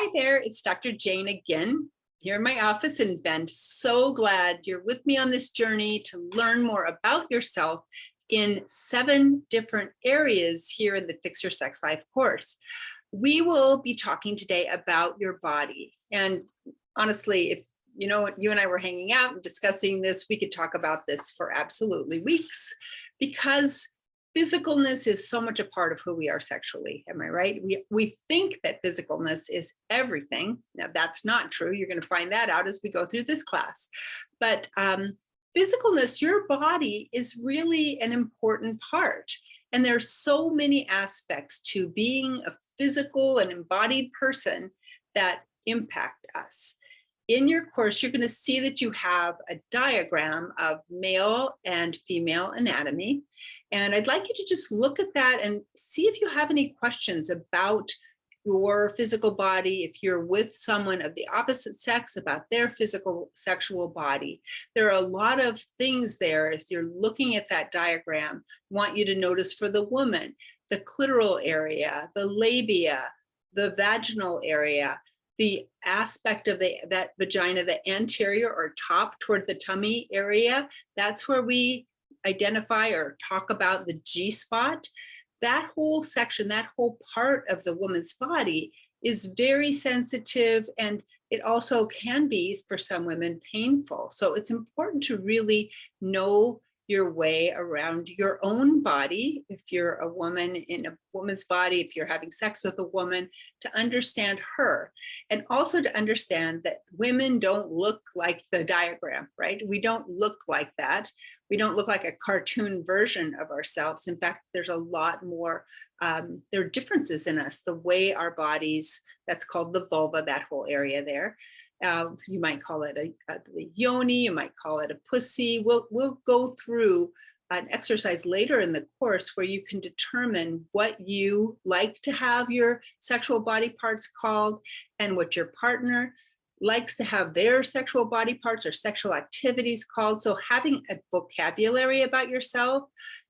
Hi there, it's Dr. Jane again, here in my office in Bend. So glad you're with me on this journey to learn more about yourself in 7 different areas here in the Fix Your Sex Life course. We will be talking today about your body. And honestly, if you and I were hanging out and discussing this, we could talk about this for absolutely weeks, because physicalness is so much a part of who we are sexually. Am I right? We think that physicalness is everything. Now, that's not true. You're going to find that out as we go through this class. But physicalness, your body, is really an important part. And there's so many aspects to being a physical and embodied person that impact us. In your course, you're going to see that you have a diagram of male and female anatomy. And I'd like you to just look at that and see if you have any questions about your physical body, if you're with someone of the opposite sex, about their physical sexual body. There are a lot of things there as you're looking at that diagram. I want you to notice for the woman, the clitoral area, the labia, the vaginal area, the aspect of that vagina, the anterior or top toward the tummy area. That's where we identify or talk about the G-spot. That whole section, that whole part of the woman's body is very sensitive, and it also can be, for some women, painful. So it's important to really know your way around your own body. If you're a woman in a woman's body, if you're having sex with a woman, to understand her. And also to understand that women don't look like the diagram, right? We don't look like that. We don't look like a cartoon version of ourselves. In fact, there's a lot more, there are differences in us, the way our bodies, that's called the vulva, that whole area there. You might call it the yoni, you might call it a pussy. We'll go through an exercise later in the course where you can determine what you like to have your sexual body parts called, and what your partner likes to have their sexual body parts or sexual activities called. So having a vocabulary about yourself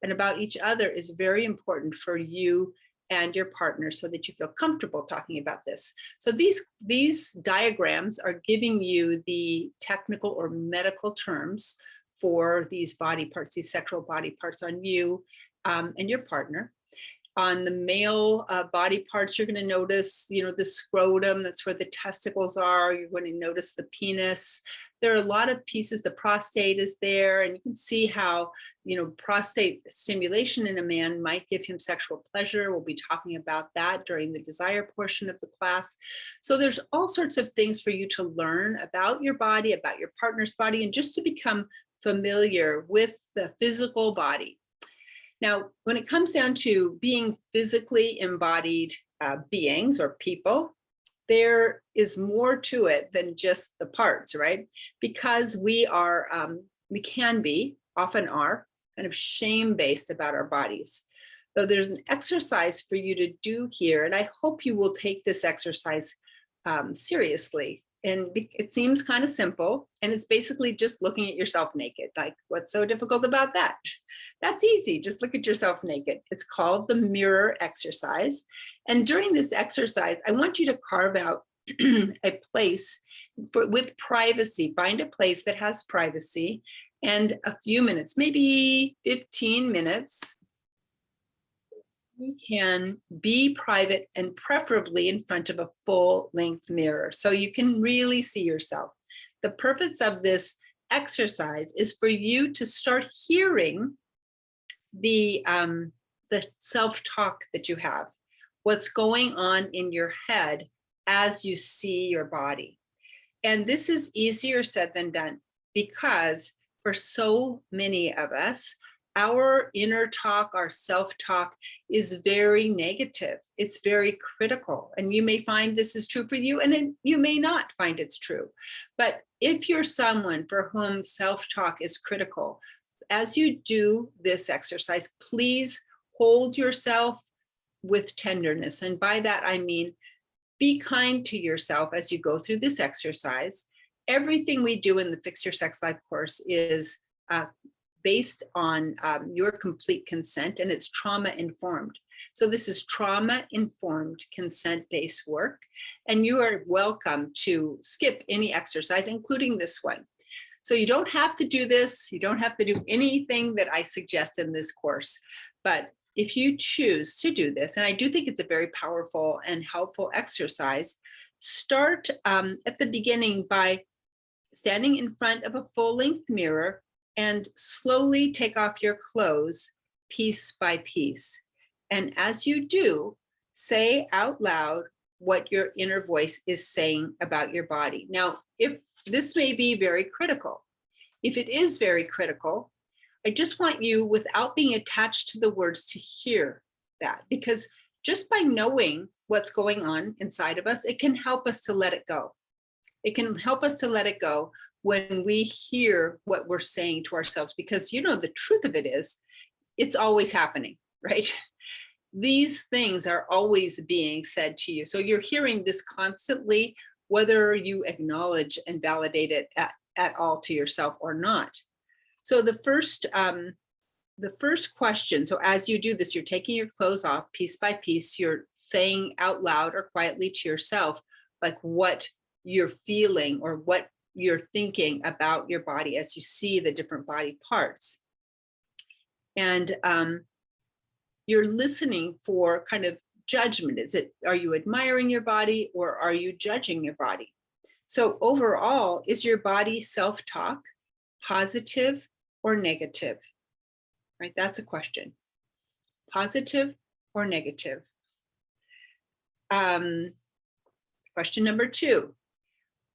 and about each other is very important for you and your partner, so that you feel comfortable talking about this. So these diagrams are giving you the technical or medical terms for these body parts, these sexual body parts on you and your partner. On the male body parts, you're going to notice, the scrotum, that's where the testicles are. You're going to notice the penis. There are a lot of pieces. The prostate is there, and you can see how, prostate stimulation in a man might give him sexual pleasure. We'll be talking about that during the desire portion of the class. So there's all sorts of things for you to learn about your body, about your partner's body, and just to become familiar with the physical body. Now, when it comes down to being physically embodied beings or people, there is more to it than just the parts, right? Because we can be, often are, kind of shame-based about our bodies. So there's an exercise for you to do here, and I hope you will take this exercise seriously. And it seems kind of simple, and it's basically just looking at yourself naked. Like, what's so difficult about that? That's easy. Just look at yourself naked. It's called the mirror exercise. And during this exercise, I want you to carve out a place with privacy. Find a place that has privacy and a few minutes, maybe 15 minutes. You can be private, and preferably in front of a full-length mirror, so you can really see yourself. The purpose of this exercise is for you to start hearing the self-talk that you have, what's going on in your head as you see your body. And this is easier said than done, because for so many of us, our inner talk, our self-talk, is very negative. It's very critical. And you may find this is true for you, and then you may not find it's true. But if you're someone for whom self-talk is critical, as you do this exercise, please hold yourself with tenderness. And by that, I mean, be kind to yourself as you go through this exercise. Everything we do in the Fix Your Sex Life course is based on your complete consent, and it's trauma informed. So this is trauma informed consent-based work, and you are welcome to skip any exercise, including this one. So you don't have to do this. You don't have to do anything that I suggest in this course, but if you choose to do this, and I do think it's a very powerful and helpful exercise, start at the beginning by standing in front of a full-length mirror and slowly take off your clothes piece by piece. And as you do, say out loud what your inner voice is saying about your body. Now, if this may be very critical, if it is very critical, I just want you, without being attached to the words, to hear that, because just by knowing what's going on inside of us, it can help us to let it go. It can help us to let it go when we hear what we're saying to ourselves, because the truth of it is, it's always happening, right? These things are always being said to you. So you're hearing this constantly, whether you acknowledge and validate it at all to yourself or not. So the first question, so as you do this, you're taking your clothes off piece by piece, you're saying out loud or quietly to yourself, like what you're feeling or what you're thinking about your body as you see the different body parts. And you're listening for kind of judgment. Are you admiring your body or are you judging your body? So overall, is your body self-talk positive or negative? Right, that's a question. Positive or negative? Question number 2,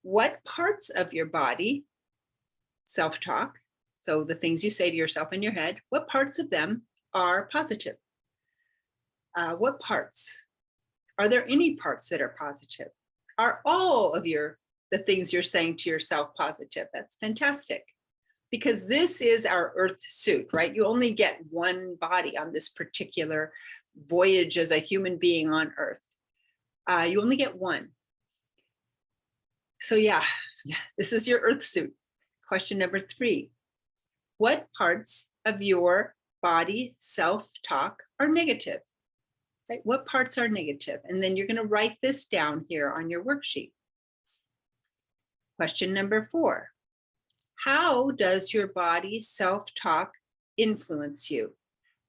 what parts of your body, self-talk, so the things you say to yourself in your head, what parts of them are positive? What parts? Are there any parts that are positive? Are all of the things you're saying to yourself positive? That's fantastic. Because this is our earth suit, right? You only get one body on this particular voyage as a human being on earth. You only get one. So yeah, this is your earth suit. Question number 3, what parts of your body self-talk are negative? Right? What parts are negative? And then you're going to write this down here on your worksheet. Question number 4, how does your body self-talk influence you?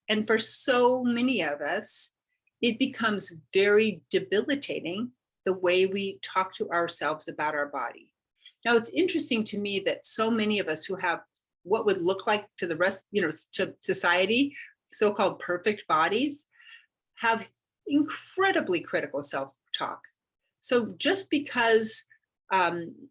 And for so many of us, it becomes very debilitating the way we talk to ourselves about our body. Now, it's interesting to me that so many of us who have what would look like to the rest, to society, so-called perfect bodies, have incredibly critical self-talk. So just because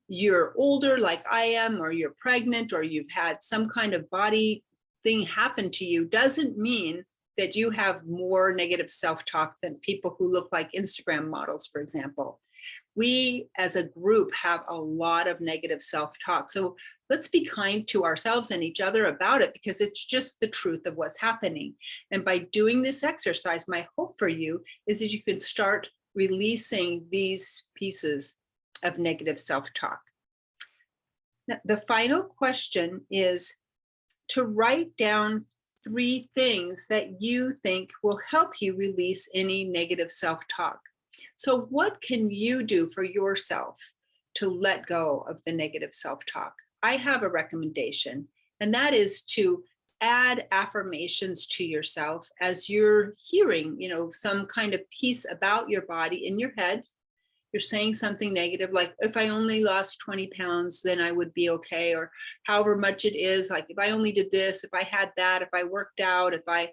you're older like I am, or you're pregnant, or you've had some kind of body thing happen to you, doesn't mean that you have more negative self-talk than people who look like Instagram models, for example. We as a group have a lot of negative self-talk. So let's be kind to ourselves and each other about it, because it's just the truth of what's happening. And by doing this exercise, my hope for you is that you can start releasing these pieces of negative self-talk. Now, the final question is to write down 3 things that you think will help you release any negative self-talk. So what can you do for yourself to let go of the negative self-talk? I have a recommendation, and that is to add affirmations to yourself as you're hearing, some kind of piece about your body in your head. You're saying something negative, like, if I only lost 20 pounds, then I would be okay, or however much it is, like, if I only did this, if I had that, if I worked out, if I,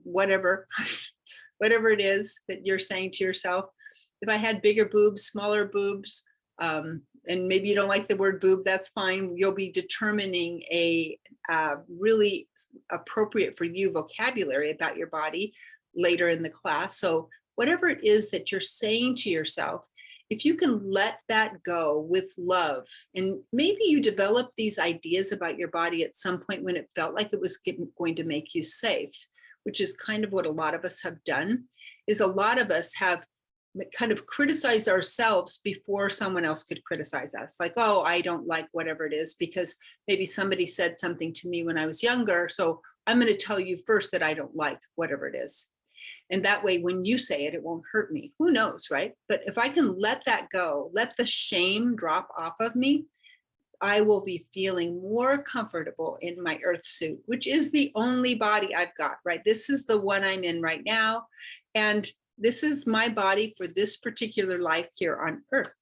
whatever, whatever it is that you're saying to yourself. If I had bigger boobs, smaller boobs, and maybe you don't like the word boob, that's fine. You'll be determining a really appropriate for you vocabulary about your body later in the class. So whatever it is that you're saying to yourself, if you can let that go with love, and maybe you develop these ideas about your body at some point when it felt like it was going to make you safe, which is kind of what a lot of us have done, is a lot of us have kind of criticize ourselves before someone else could criticize us. Like, oh, I don't like whatever it is because maybe somebody said something to me when I was younger. So I'm going to tell you first that I don't like whatever it is. And that way, when you say it, it won't hurt me. Who knows, right? But if I can let that go, let the shame drop off of me, I will be feeling more comfortable in my earth suit, which is the only body I've got, right? This is the one I'm in right now. And this is my body for this particular life here on earth.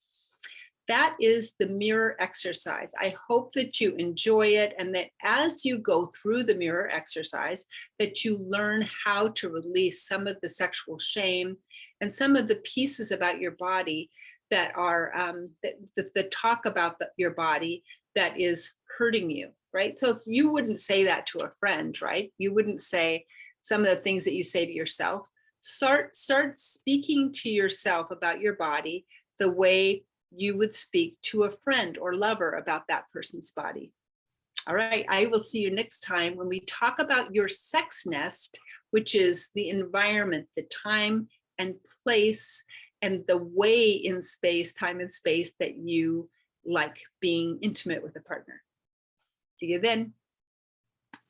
That is the mirror exercise. I hope that you enjoy it and that as you go through the mirror exercise, that you learn how to release some of the sexual shame and some of the pieces about your body that are the talk about your body that is hurting you, right? So if you wouldn't say that to a friend, right? You wouldn't say some of the things that you say to yourself. Start speaking to yourself about your body the way you would speak to a friend or lover about that person's body. All right, I will see you next time when we talk about your sex nest, which is the environment, the time and place, and the way in space, time and space that you like being intimate with a partner. See you then.